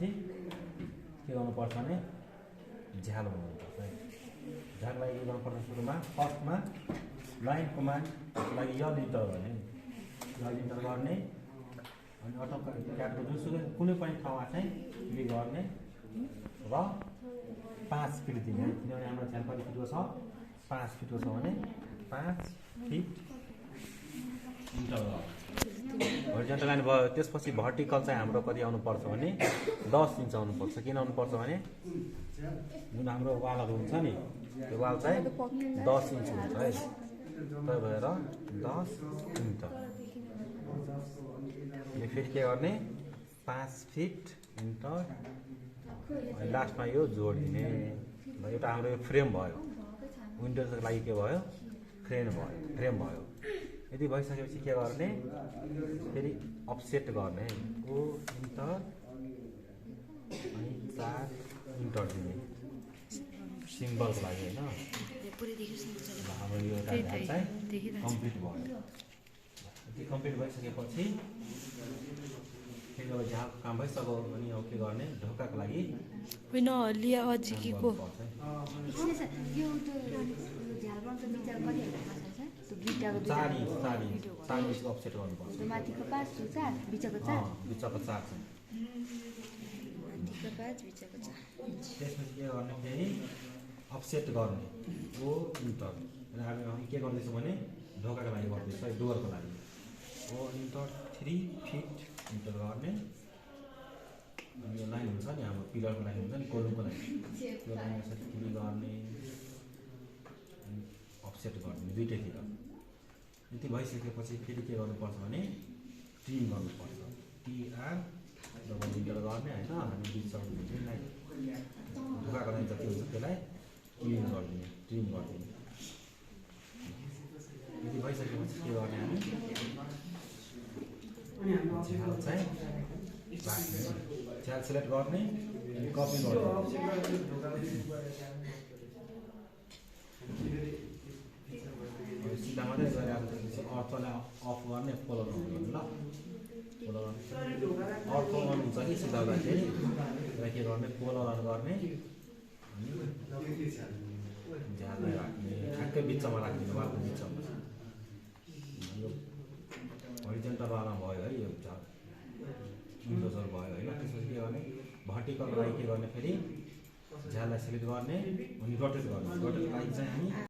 सकेपछि के गर्नुपर्छ भने झ्याल बनाउनुपर्छ है। झ्याललाई के गर्नुपर्छ सुरुमा फर्स्टमा लाइन कमान्डको लागि यल इन्टर गर्ने, यल इन्टर गर्ने अनि अटो क्याडको जुनसुकै कुनै पनि ठाउँमा चाहिँ क्लिक गर्ने र 5 फिट दिने, किनभने हाम्रो झ्याल कति फिटको छ 5 फिटको छ भने 5 फिट इन्टर गर्नु। होरिजन्टल लाइन भयो। त्यसपछि भर्टिकल चाहिँ हाम्रो कति आउनुपर्छ भने 10 इन्च आउनुपर्छ। किन आउनुपर्छ भने जुन हाम्रो वालहरू हुन्छ नि त्यो वाल चाहिँ 10 इन्च हुन्छ है। त्यही भएर 10 इन्च यो फेरि के गर्ने 5 फिट इन्टर अनि लास्टमा यो जोडिने। एउटा हाम्रो यो फ्रेम भयो, विन्डोजको लागि के भयो फ्रेम भयो। यदि भइसकेपछि के गर्ने फेरि अफसेट गर्ने ओ इन्टर अनि 4 इन्टर दिने सिम्बलको लागि होइन। हाम्रो यो एउटा चाहिँ कम्प्लिट भयो। यदि कम्प्लिट भइसकेपछि फेरि अब झ्याल काम भइसक्यो अनि अब के गर्ने ढोकाको लागि होइन लिया अझिकीको चार इन्चको अफसेट गर्नुपर्छ। माथिको 5 4 बिचको 4 बिचको 4 चाहिँ माथिको 5 बिचको 4। त्यसपछि के गर्ने फेरि अफसेट गर्ने ओ इन्टर। हामी के गर्दैछौँ भने ढोकाको लागि गर्दैछौँ है, डोरको लागि ओ इन्टर 3 फिट इन्टर गर्ने। अनि यो लाइन हुन्छ नि हाम्रो पिलरको लागि हुन्छ नि कोलमको लागि त्यो लाइन यसरी क्लिक गर्ने अफसेट गर्ने दुईटैतिर। यति भइसकेपछि फेरि के गर्नुपर्छ भने ट्रिम गर्नुपर्छ। टिआर डबल इन्टर गर्ने होइन। हामी बिचलाई ढोकाको लागि जति हुन्छ त्यसलाई क्लिन गरिदिने ट्रिम गरिदिने। यदि भइसकेपछि के गर्ने हामी झ्याल चाहिँ राख्ने, झ्याल सेलेक्ट गर्ने अनि कपी गर्ने। सिधा मात्रै गरिरहेको अर्थलाई अफ गर्ने फलो गर्नु ल फलो गर्ने अर्को गर्नुहुन्छ कि सिधा हुँदाखेरि के गर्ने फलो गर्ने अनि झ्याललाई राख्ने ठ्याक्कै बिचमा राखिदिनु वालको बिचमा। यो होरिजन्टलवाला भयो है, यो झ्याल विन्डोजहरू भयो होइन। त्यसपछि के गर्ने भर्टिकलको लागि के गर्ने फेरि झ्याललाई सिलेक्ट गर्ने अनि रोटेट गर्ने। रोटेटको लागि चाहिँ हामी